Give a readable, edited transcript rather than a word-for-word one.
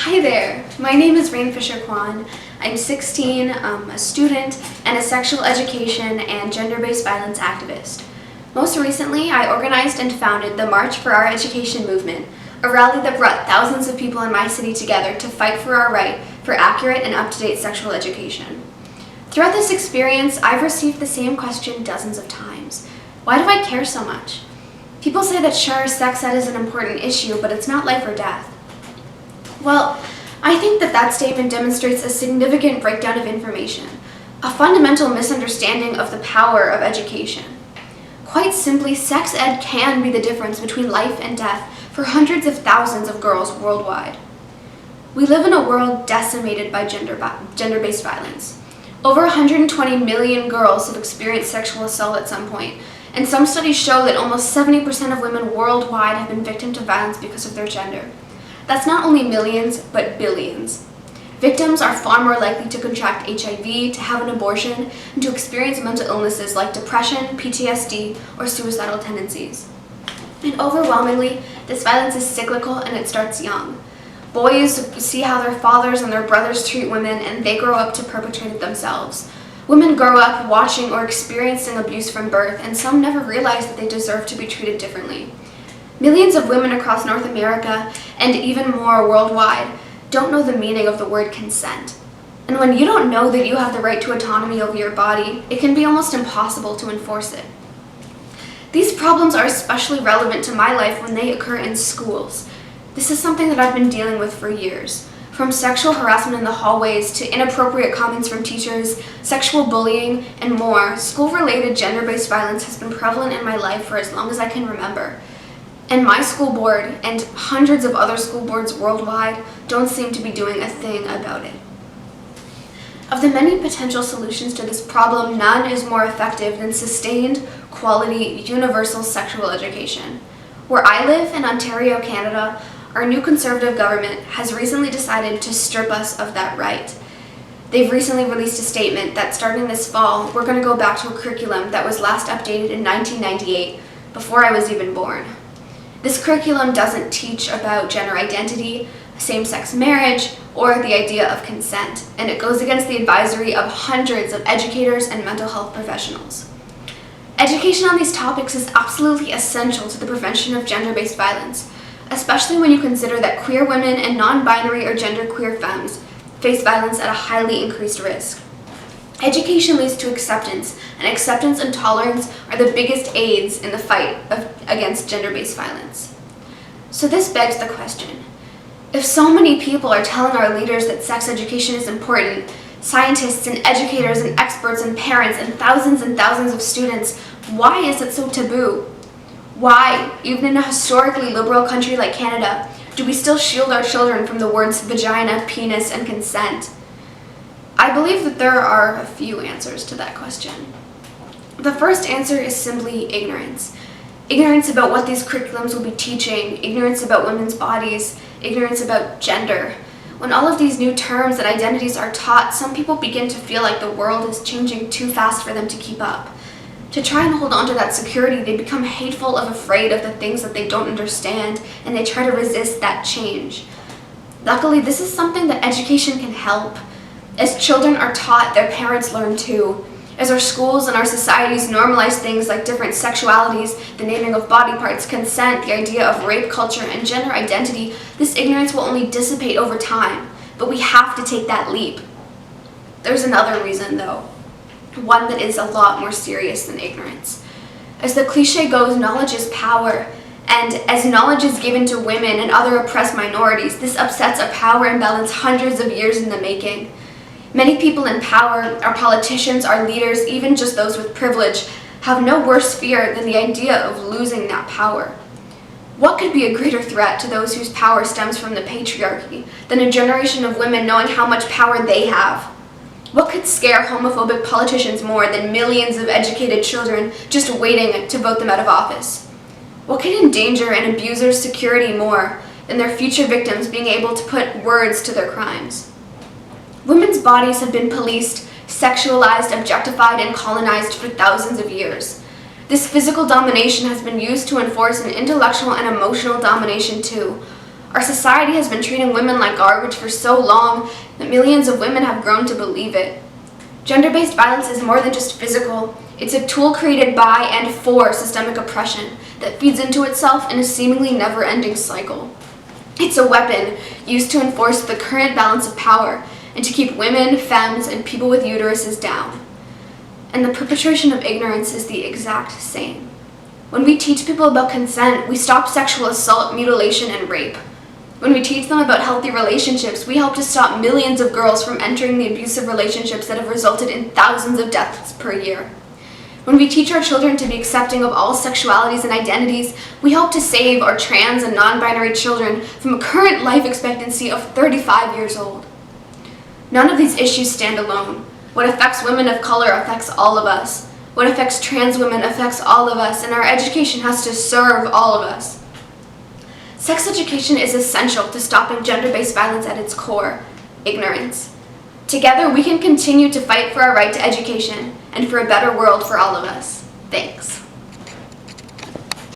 Hi there, my name is Rayne Kwan. I'm 16, a student, and a sexual education and gender-based violence activist. Most recently, I organized and founded the March for Our Education movement, a rally that brought thousands of people in my city together to fight for our right for accurate and up-to-date sexual education. Throughout this experience, I've received the same question dozens of times. Why do I care so much? People say that sure, sex ed is an important issue, but it's not life or death. Well, I think that statement demonstrates a significant breakdown of information, a fundamental misunderstanding of the power of education. Quite simply, sex ed can be the difference between life and death for hundreds of thousands of girls worldwide. We live in a world decimated by gender-based violence. Over 120 million girls have experienced sexual assault at some point, and some studies show that almost 70% of women worldwide have been victims to violence because of their gender. That's not only millions, but billions. Victims are far more likely to contract HIV, to have an abortion, and to experience mental illnesses like depression, PTSD, or suicidal tendencies. And overwhelmingly, this violence is cyclical and it starts young. Boys see how their fathers and their brothers treat women, and they grow up to perpetrate it themselves. Women grow up watching or experiencing abuse from birth, and some never realize that they deserve to be treated differently. Millions of women across North America, and even more worldwide, don't know the meaning of the word consent. And when you don't know that you have the right to autonomy over your body, it can be almost impossible to enforce it. These problems are especially relevant to my life when they occur in schools. This is something that I've been dealing with for years. From sexual harassment in the hallways to inappropriate comments from teachers, sexual bullying, and more, school-related gender-based violence has been prevalent in my life for as long as I can remember. And my school board and hundreds of other school boards worldwide don't seem to be doing a thing about it. Of the many potential solutions to this problem, none is more effective than sustained, quality, universal sexual education. Where I live in Ontario, Canada, our new Conservative government has recently decided to strip us of that right. They've recently released a statement that starting this fall, we're going to go back to a curriculum that was last updated in 1998, before I was even born. This curriculum doesn't teach about gender identity, same-sex marriage, or the idea of consent, and it goes against the advisory of hundreds of educators and mental health professionals. Education on these topics is absolutely essential to the prevention of gender-based violence, especially when you consider that queer women and non-binary or genderqueer femmes face violence at a highly increased risk. Education leads to acceptance, and acceptance and tolerance are the biggest aids in the fight against gender-based violence. So this begs the question, if so many people are telling our leaders that sex education is important, scientists and educators and experts and parents and thousands of students, why is it so taboo? Why, even in a historically liberal country like Canada, do we still shield our children from the words vagina, penis, and consent? I believe that there are a few answers to that question. The first answer is simply ignorance. Ignorance about what these curriculums will be teaching, ignorance about women's bodies, ignorance about gender. When all of these new terms and identities are taught, some people begin to feel like the world is changing too fast for them to keep up. To try and hold on to that security, they become hateful of afraid of the things that they don't understand, and they try to resist that change. Luckily, this is something that education can help. As children are taught, their parents learn too. As our schools and our societies normalize things like different sexualities, the naming of body parts, consent, the idea of rape culture, and gender identity, this ignorance will only dissipate over time. But we have to take that leap. There's another reason though, one that is a lot more serious than ignorance. As the cliche goes, knowledge is power. And as knowledge is given to women and other oppressed minorities, this upsets a power imbalance hundreds of years in the making. Many people in power, our politicians, our leaders, even just those with privilege, have no worse fear than the idea of losing that power. What could be a greater threat to those whose power stems from the patriarchy than a generation of women knowing how much power they have? What could scare homophobic politicians more than millions of educated children just waiting to vote them out of office? What could endanger an abuser's security more than their future victims being able to put words to their crimes? Women's bodies have been policed, sexualized, objectified, and colonized for thousands of years. This physical domination has been used to enforce an intellectual and emotional domination too. Our society has been treating women like garbage for so long that millions of women have grown to believe it. Gender-based violence is more than just physical. It's a tool created by and for systemic oppression that feeds into itself in a seemingly never-ending cycle. It's a weapon used to enforce the current balance of power and to keep women, femmes, and people with uteruses down. And the perpetration of ignorance is the exact same. When we teach people about consent, we stop sexual assault, mutilation, and rape. When we teach them about healthy relationships, we help to stop millions of girls from entering the abusive relationships that have resulted in thousands of deaths per year. When we teach our children to be accepting of all sexualities and identities, we help to save our trans and non-binary children from a current life expectancy of 35 years old. None of these issues stand alone. What affects women of color affects all of us. What affects trans women affects all of us, and our education has to serve all of us. Sex education is essential to stopping gender-based violence at its core, ignorance. Together, we can continue to fight for our right to education and for a better world for all of us. Thanks.